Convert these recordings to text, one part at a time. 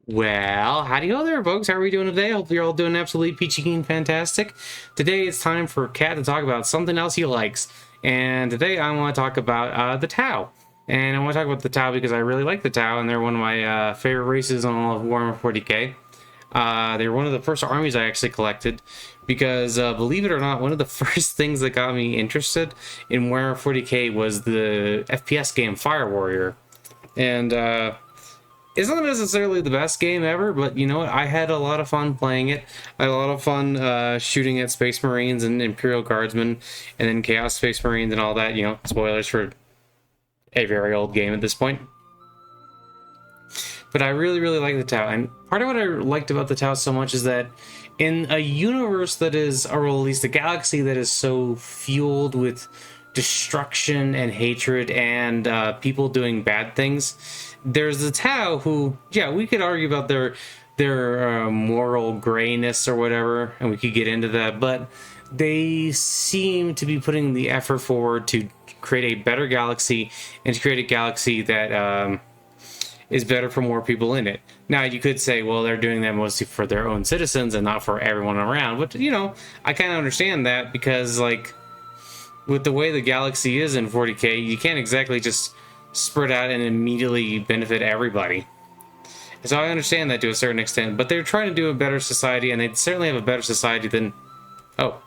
Well, howdy ho there, folks. How are we doing today? Hope you're all doing absolutely peachy keen fantastic. Today it's time for Catte to talk about something else he likes. And today I want to talk about the Tau. And I want to talk about the Tau because I really like the Tau, and they're one of my favorite races on all of Warhammer 40k. They were one of the first armies I actually collected because, believe it or not, one of the first things that got me interested in Warhammer 40k was the FPS game Fire Warrior. And, it's not necessarily the best game ever, but you know what? I had a lot of fun playing it. I had a lot of fun shooting at Space Marines and Imperial Guardsmen, and then Chaos Space Marines and all that. You know, spoilers for a very old game at this point. But I really, really like the Tau. And part of what I liked about the Tau so much is that in a universe that is, or at least a galaxy that is so fueled with destruction and hatred and people doing bad things, there's the Tau who, yeah, we could argue about their moral grayness or whatever, and we could get into that, but they seem to be putting the effort forward to create a better galaxy and to create a galaxy that is better for more people in it. Now, you could say, well, they're doing that mostly for their own citizens and not for everyone around, but, you know, I kind of understand that because, like, with the way the galaxy is in 40k, you can't exactly just spread out and immediately benefit everybody. So I understand that to a certain extent, but they're trying to do a better society, and they certainly have a better society than... Oh.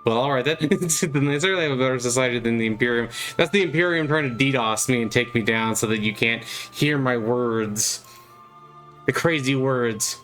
Well, alright, then they certainly have a better society than the Imperium. That's the Imperium trying to DDoS me and take me down so that you can't hear my words. The crazy words.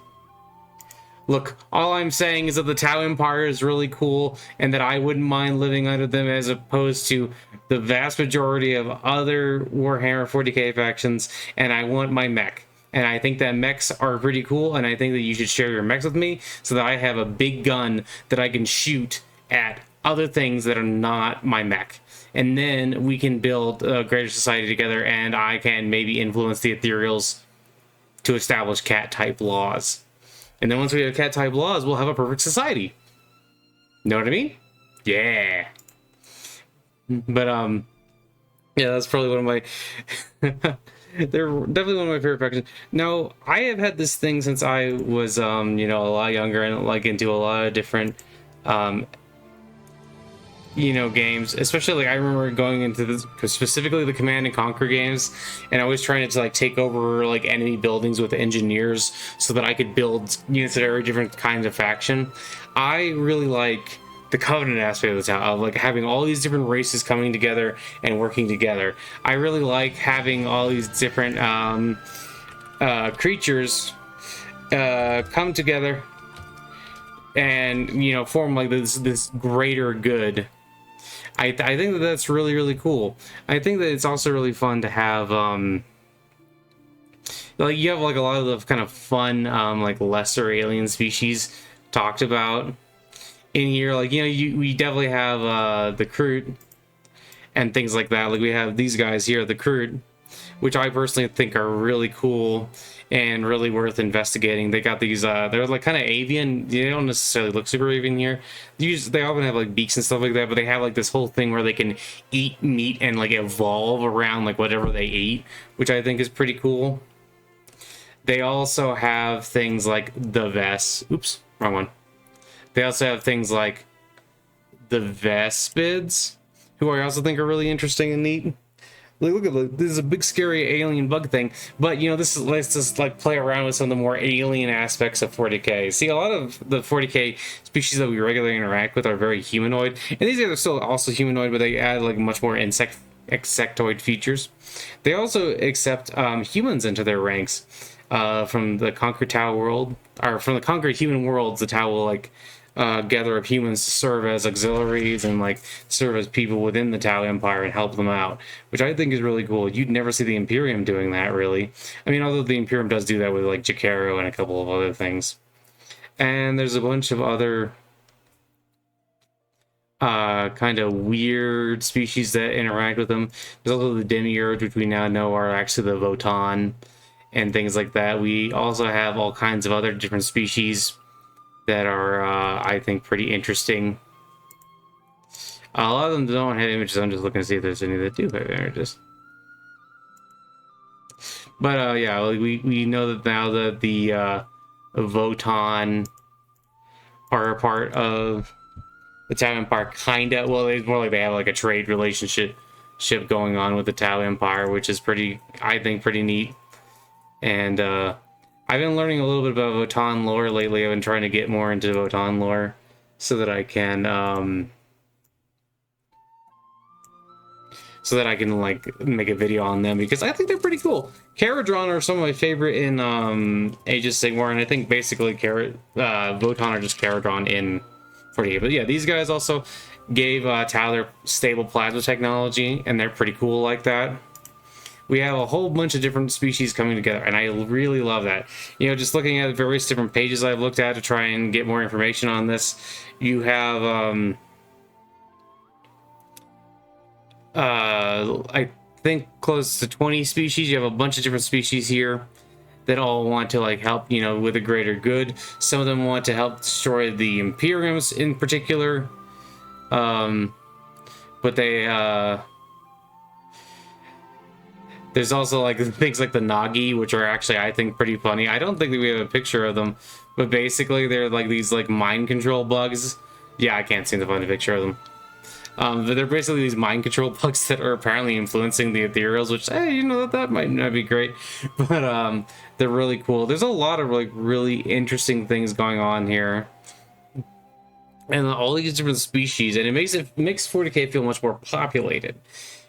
Look, all I'm saying is that the Tau Empire is really cool, and that I wouldn't mind living under them as opposed to the vast majority of other Warhammer 40k factions, and I want my mech. And I think that mechs are pretty cool, and I think that you should share your mechs with me so that I have a big gun that I can shoot at other things that are not my mech. And then we can build a greater society together, and I can maybe influence the Ethereals to establish cat-type laws. And then once we have cat-type laws, we'll have a perfect society. Know what I mean? Yeah. But, yeah, that's probably one of my... They're definitely one of my favorite factions. Now, I have had this thing since I was, you know, a lot younger and, like, into a lot of different, you know, games. Especially, like, I remember going into this, specifically the Command and Conquer games, and I was trying to, like, take over, like, enemy buildings with engineers so that I could build units that are different kinds of faction. I really like the Covenant aspect of the town, of, like, having all these different races coming together and working together. I really like having all these different, creatures, come together and, you know, form, like, this greater good. I think that that's really, really cool. I think that it's also really fun to have, like, you have, like, a lot of the kind of fun, like, lesser alien species talked about in here. Like, you know, we definitely have, the Kroot and things like that. Like, we have these guys here, the Kroot, which I personally think are really cool and really worth investigating. They got these, they're like kind of avian. They don't necessarily look super avian here. They often have like beaks and stuff like that, but they have like this whole thing where they can eat meat and like evolve around like whatever they eat, which I think is pretty cool. They also have things like the Vests. Oops, wrong one. They also have things like the Vespids, who I also think are really interesting and neat. Look at this is a big scary alien bug thing, but you know, this lets us like play around with some of the more alien aspects of 40k. See, a lot of the 40k species that we regularly interact with are very humanoid, and these guys are still also humanoid, but they add like much more insectoid features. They also accept humans into their ranks from the Conquered Tau world, or from the Conquered Human worlds. The Tau will like gather up humans to serve as auxiliaries and like serve as people within the Tau Empire and help them out, which I think is really cool. You'd never see the Imperium doing that, really. I mean, although the Imperium does do that with like Jakaro and a couple of other things. And there's a bunch of other kind of weird species that interact with them. There's also the Demiurge, which we now know are actually the Votan and things like that. We also have all kinds of other different species that are, I think, pretty interesting. A lot of them don't have images. I'm just looking to see if there's any that do have images. But yeah, like we know that now that the Votan are a part of the Tau Empire, kinda. Well, it's more like they have like a trade relationship going on with the Tau Empire, which is pretty, I think, pretty neat. And I've been learning a little bit about Votan lore lately. I've been trying to get more into Votan lore so that I can like make a video on them, because I think they're pretty cool. Caradron are some of my favorite in Age of Sigmar, and I think basically Votan are just Caradron in 48. But yeah, these guys also gave Tau their stable plasma technology, and they're pretty cool like that. We have a whole bunch of different species coming together, and I really love that. You know, just looking at various different pages I've looked at to try and get more information on this, you have I think close to 20 species. You have a bunch of different species here that all want to like help, you know, with a greater good. Some of them want to help destroy the Imperiums in particular. But they there's also like things like the Nagi, which are actually, I think, pretty funny. I don't think that we have a picture of them, but basically they're like these like mind control bugs. Yeah, I can't seem to find a picture of them. But they're basically these mind control bugs that are apparently influencing the ethereals, which, hey, you know, that might not be great, but they're really cool. There's a lot of like really interesting things going on here, and all these different species, and it makes 40k feel much more populated.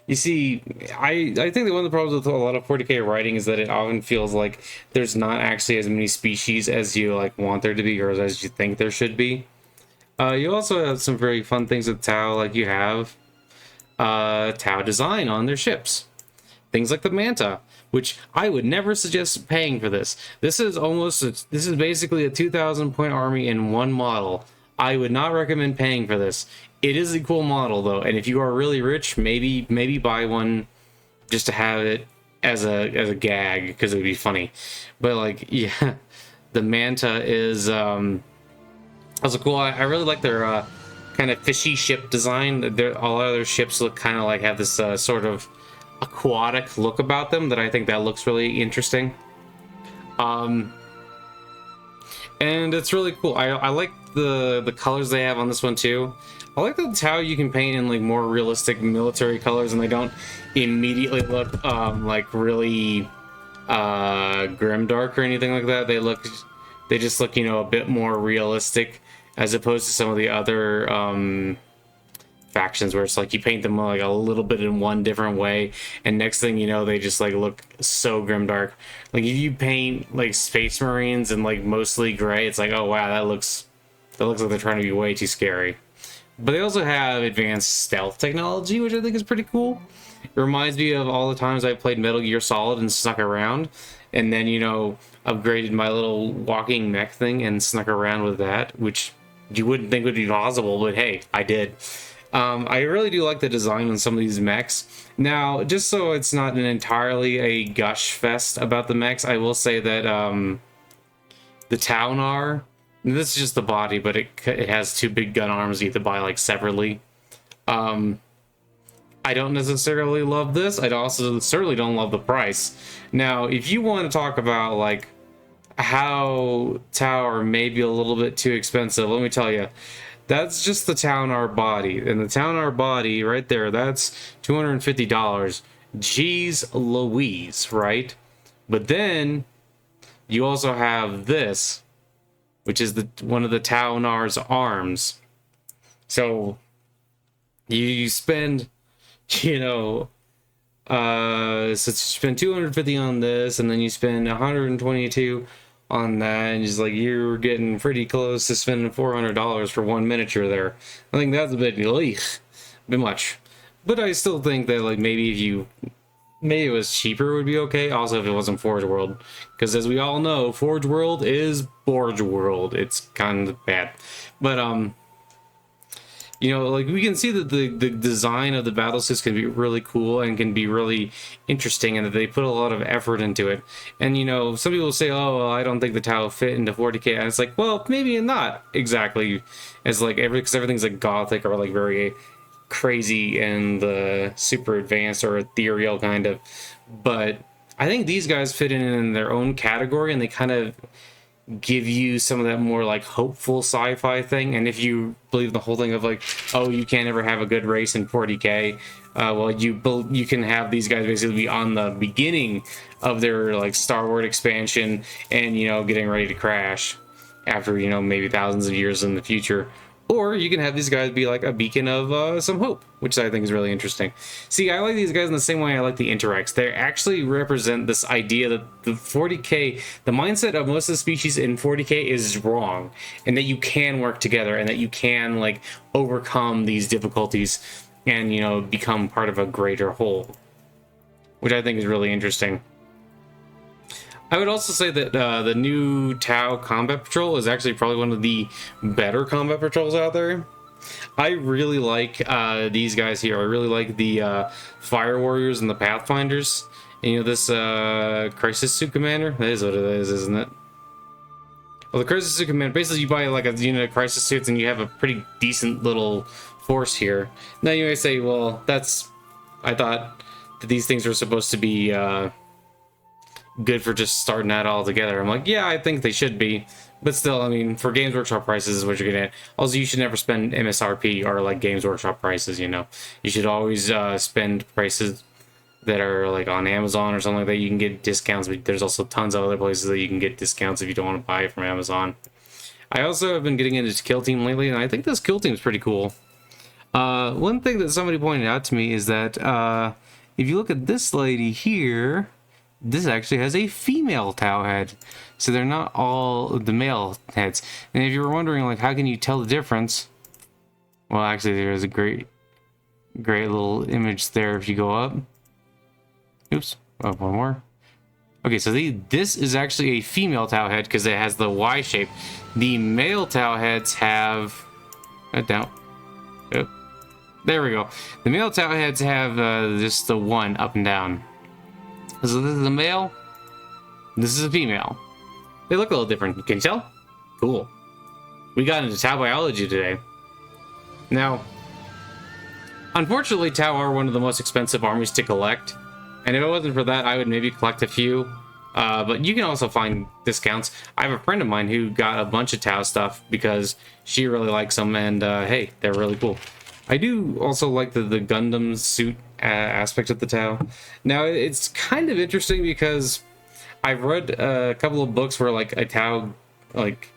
You see, I think that one of the problems with a lot of 40k writing is that it often feels like there's not actually as many species as you like want there to be, or as you think there should be. You also have some very fun things with Tau, like you have Tau design on their ships. Things like the Manta, which I would never suggest paying for this. This is basically a 2,000 point army in one model. I would not recommend paying for this. It is a cool model though, and if you are really rich, maybe buy one just to have it as a gag, because it would be funny. But like, yeah, the Manta is also cool. I really like their kind of fishy ship design. All other ships look kind of like have this sort of aquatic look about them that I think that looks really interesting. And it's really cool. I like the colors they have on this one too. I like that Tau you can paint in like more realistic military colors, and they don't immediately look like really grimdark or anything like that. They just look, you know, a bit more realistic, as opposed to some of the other factions where it's like you paint them like a little bit in one different way, and next thing you know they just like look so grimdark. Like if you paint like Space Marines in like mostly gray, it's like, oh wow, that looks like they're trying to be way too scary. But they also have advanced stealth technology, which I think is pretty cool. It reminds me of all the times I played Metal Gear Solid and snuck around, and then, you know, upgraded my little walking mech thing and snuck around with that, which you wouldn't think would be possible, but hey, I did. I really do like the design on some of these mechs. Now, just so it's not an entirely a gush fest about the mechs, I will say that the Taunar, this is just the body, but it has two big gun arms you have to buy like separately. I don't necessarily love this. I also certainly don't love the price. Now, if you want to talk about like how Tau are maybe a little bit too expensive, let me tell you, that's just the Taunar body. And the Taunar body right there, that's $250. Jeez Louise, right? But then you also have this, which is one of the Taunar's arms. So you spend, you know, so you spend 250 on this, and then you spend 122 on that, and just like you're getting pretty close to spending $400 for one miniature there. I think that's a bit much, but I still think that like maybe it was cheaper would be okay. Also, if it wasn't Forge World, because as we all know, Forge World is Borge World. It's kind of bad, but you know, like we can see that the design of the battlesuits can be really cool and can be really interesting, and that they put a lot of effort into it. And you know, some people say, "Oh, well, I don't think the Tau fit into 40k," and it's like, well, maybe not exactly, as like because everything's like gothic or like very crazy and super advanced or ethereal kind of. But I think these guys fit in their own category, and they kind of give you some of that more like hopeful sci-fi thing. And if you believe the whole thing of like, oh, you can't ever have a good race in 40k, well, you can have these guys basically be on the beginning of their like Star Wars expansion, and getting ready to crash after maybe thousands of years in the future. Or you can have these guys be like a beacon of some hope, which I think is really interesting. See, I like these guys in the same way I like the Interrex. They actually represent this idea that the 40k, the mindset of most of the species in 40k is wrong, and that you can work together, and that you can like overcome these difficulties and become part of a greater whole, which I think is really interesting. I would also say that the new Tau Combat Patrol is actually probably one of the better combat patrols out there. I really like these guys here. I really like the Fire Warriors and the Pathfinders. And this Crisis Suit Commander, that is what it is, isn't it? Well, the Crisis Suit Commander, basically you buy like a unit of Crisis Suits and you have a pretty decent little force here. Now you may say, well, I thought that these things were supposed to be good for just starting that all together. I'm like, yeah, I think they should be, but still, I mean, for Games Workshop prices is what you're getting at. Also, you should never spend MSRP or like Games Workshop prices. You should always spend prices that are like on Amazon or something like that. You can get discounts, but there's also tons of other places that you can get discounts if you don't want to buy it from Amazon. I also have been getting into Kill Team lately, and I think this Kill Team is pretty cool. One thing that somebody pointed out to me is that if you look at this lady here, this actually has a female Tau head, so they're not all the male heads. And if you were wondering, like, how can you tell the difference? Well, actually, there's a great little image there if you go up. Oops, oh, one more. Okay, so this is actually a female Tau head because it has the Y shape. The male Tau heads have down. Oh, there we go. The male Tau heads have just the one up and down. So this is a male, this is a female. They look a little different, can you tell? Cool. We got into Tau biology today. Now, unfortunately, Tau are one of the most expensive armies to collect, and if it wasn't for that, I would maybe collect a few. But you can also find discounts. I have a friend of mine who got a bunch of Tau stuff because she really likes them, and hey, they're really cool. I do also like the Gundam suit aspect of the Tau. Now, it's kind of interesting because I've read a couple of books where like a Tau like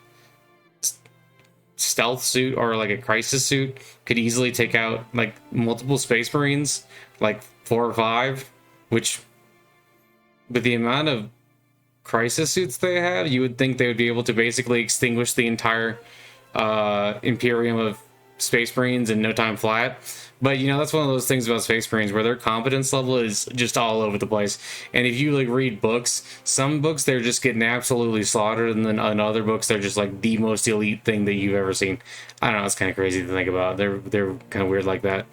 stealth suit or like a crisis suit could easily take out like multiple Space Marines, like 4 or 5, which with the amount of crisis suits they have, you would think they would be able to basically extinguish the entire Imperium of Space Marines in no time flat. But that's one of those things about Space Marines where their competence level is just all over the place. And if you like read books, some books they're just getting absolutely slaughtered, and then in other books they're just like the most elite thing that you've ever seen. I don't know, it's kind of crazy to think about. They're kind of weird like that.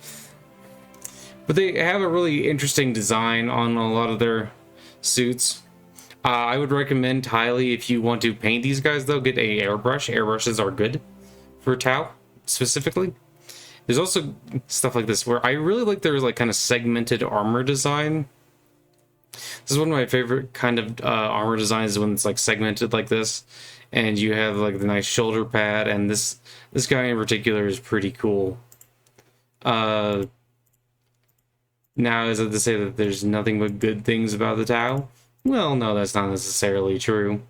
But they have a really interesting design on a lot of their suits. I would recommend highly, if you want to paint these guys though, get a airbrush. Airbrushes are good for Tau specifically. There's also stuff like this where I really like their like kind of segmented armor design. This is one of my favorite kind of armor designs, when it's like segmented like this, and you have like the nice shoulder pad, and this guy in particular is pretty cool. Now, is it to say that there's nothing but good things about the Tau? Well, no, that's not necessarily true.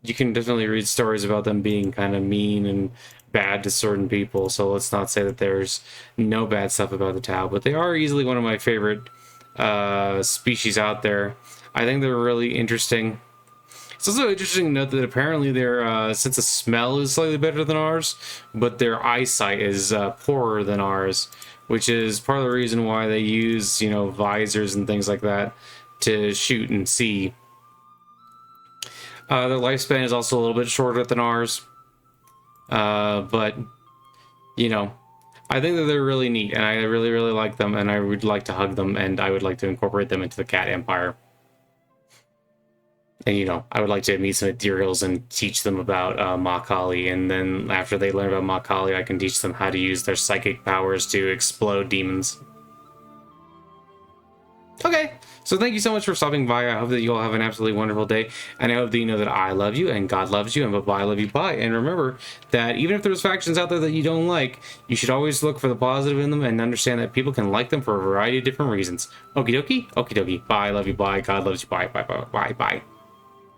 You can definitely read stories about them being kind of mean and bad to certain people, so let's not say that there's no bad stuff about the Tau, but they are easily one of my favorite species out there. I think they're really interesting. It's also interesting to note that apparently their sense of smell is slightly better than ours, but their eyesight is poorer than ours, which is part of the reason why they use, visors and things like that to shoot and see. Their lifespan is also a little bit shorter than ours. But I think that they're really neat, and I really, really like them, and I would like to hug them, and I would like to incorporate them into the Catte Empire. And, I would like to meet some Ethereals and teach them about Makali, and then after they learn about Makali, I can teach them how to use their psychic powers to explode demons. Okay, so thank you so much for stopping by. I hope that you all have an absolutely wonderful day, and I hope that you know that I love you and God loves you, and bye-bye, I love you, bye. And remember that even if there's factions out there that you don't like, you should always look for the positive in them and understand that people can like them for a variety of different reasons. Okie dokie, bye, I love you, bye, God loves you, bye, bye, bye, bye, bye.